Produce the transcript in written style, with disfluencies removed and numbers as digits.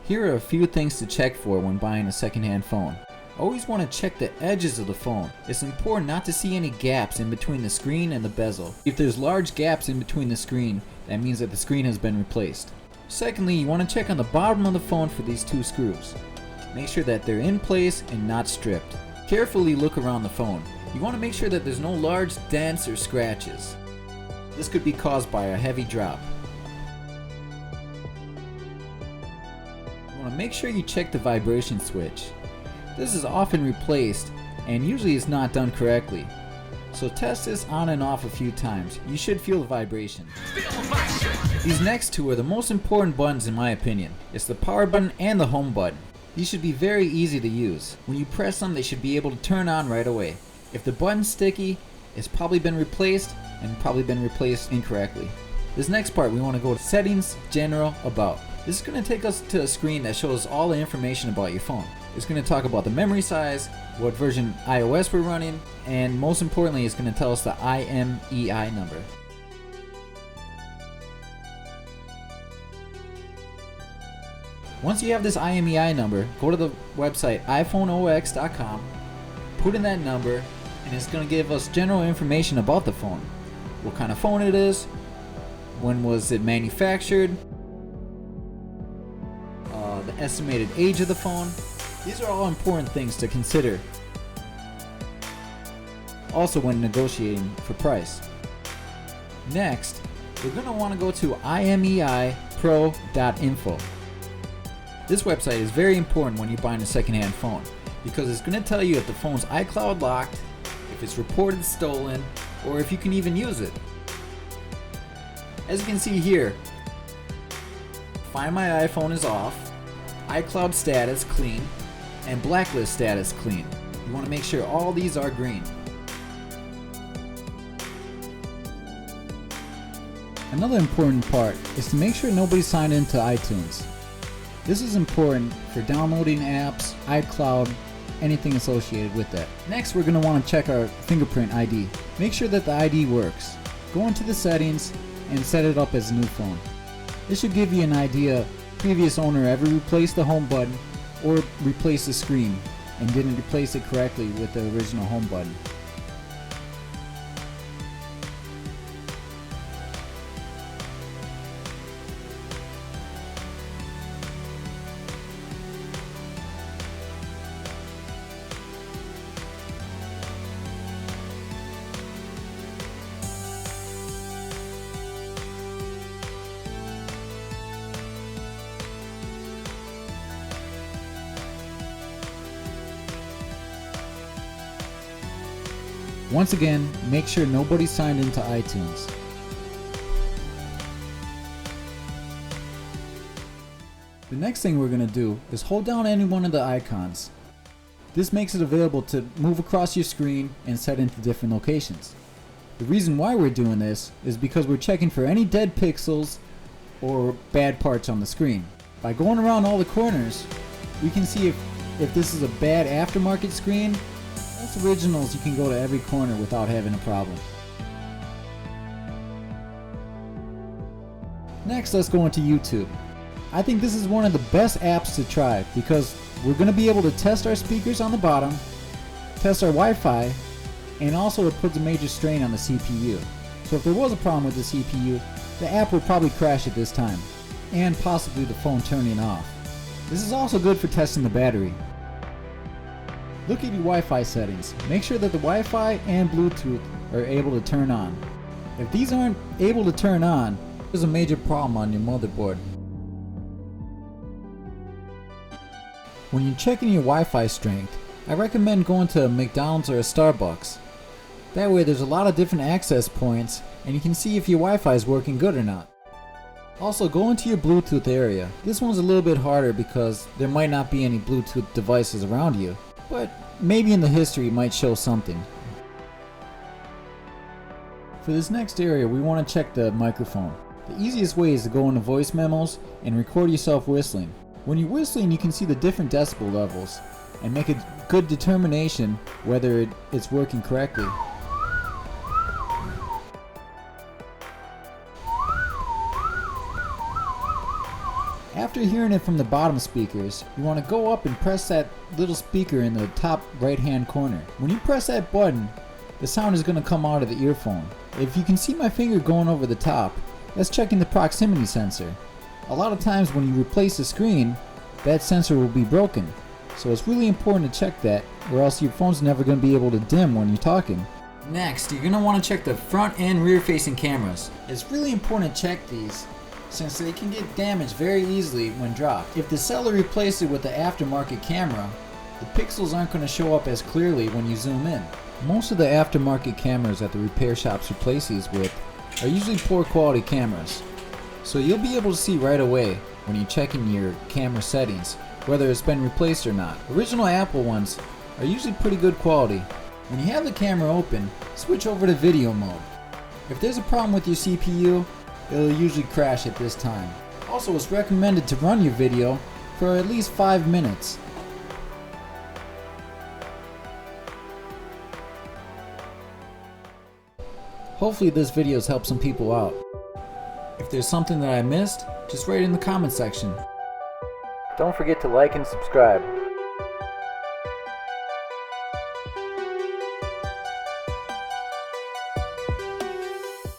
Here are a few things to check for when buying a secondhand phone. Always want to check the edges of the phone. It's important not to see any gaps in between the screen and the bezel. If there's large gaps in between the screen, that means that the screen has been replaced. Secondly, you want to check on the bottom of the phone for these two screws. Make sure that they're in place and not stripped. Carefully look around the phone. You want to make sure that there's no large dents or scratches. This could be caused by a heavy drop. You want to make sure you check the vibration switch. This is often replaced and usually is not done correctly. So test this on and off a few times. You should feel the vibration. These next two are the most important buttons in my opinion. It's the power button and the home button. These should be very easy to use. When you press them, they should be able to turn on right away. If the button's sticky, it's probably been replaced and probably been replaced incorrectly. This next part, we want to go to Settings, General, About. This is going to take us to a screen that shows all the information about your phone. It's going to talk about the memory size, what version iOS we're running, and most importantly, it's going to tell us the IMEI number. Once you have this IMEI number, go to the website iphoneox.com, put in that number, and it's going to give us general information about the phone. What kind of phone it is, when was it manufactured, the estimated age of the phone. These are all important things to consider. Also when negotiating for price. Next, we're going to want to go to imeipro.info. This website is very important when you're buying a secondhand phone because it's going to tell you if the phone's iCloud locked, if it's reported stolen, or if you can even use it. As you can see here, Find My iPhone is off, iCloud status clean, and blacklist status clean. You want to make sure all these are green. Another important part is to make sure nobody's signed into iTunes. This is important for downloading apps, iCloud, anything associated with that. Next, we're going to want to check our fingerprint ID. Make sure that the ID works. Go into the settings and set it up as a new phone. This should give you an idea if previous owner ever replaced the home button or replaced the screen and didn't replace it correctly with the original home button. Once again, make sure nobody's signed into iTunes. The next thing we're going to do is hold down any one of the icons. This makes it available to move across your screen and set into different locations. The reason why we're doing this is because we're checking for any dead pixels or bad parts on the screen. By going around all the corners, we can see if this is a bad aftermarket screen. Most originals you can go to every corner without having a problem. Next, let's go into YouTube. I think this is one of the best apps to try because we're going to be able to test our speakers on the bottom, test our Wi-Fi, and also it puts a major strain on the CPU. So if there was a problem with the CPU, the app would probably crash at this time, and possibly the phone turning off. This is also good for testing the battery. Look at your Wi-Fi settings. Make sure that the Wi-Fi and Bluetooth are able to turn on. If these aren't able to turn on, there's a major problem on your motherboard. When you're checking your Wi-Fi strength, I recommend going to a McDonald's or a Starbucks. That way there's a lot of different access points and you can see if your Wi-Fi is working good or not. Also, go into your Bluetooth area. This one's a little bit harder because there might not be any Bluetooth devices around you, but maybe in the history it might show something. For this next area, we want to check the microphone. The easiest way is to go into voice memos and record yourself whistling. When you're whistling, you can see the different decibel levels and make a good determination whether it's working correctly. After After hearing it from the bottom speakers, you want to go up and press that little speaker in the top right hand corner. When you press that button, the sound is going to come out of the earphone. If you can see my finger going over the top, that's checking the proximity sensor. A lot of times when you replace the screen, that sensor will be broken. So it's really important to check that, or else your phone's never going to be able to dim when you're talking. Next, you're going to want to check the front and rear facing cameras. It's really important to check these, since they can get damaged very easily when dropped. If the seller replaced it with the aftermarket camera, the pixels aren't going to show up as clearly when you zoom in. Most of the aftermarket cameras that the repair shops replace these with are usually poor quality cameras. So you'll be able to see right away when you're checking your camera settings whether it's been replaced or not. Original Apple ones are usually pretty good quality. When you have the camera open, switch over to video mode. If there's a problem with your CPU, it'll usually crash at this time. Also, it's recommended to run your video for at least 5 minutes. Hopefully this video has helped some people out. If there's something that I missed, just write it in the comment section. Don't forget to like and subscribe.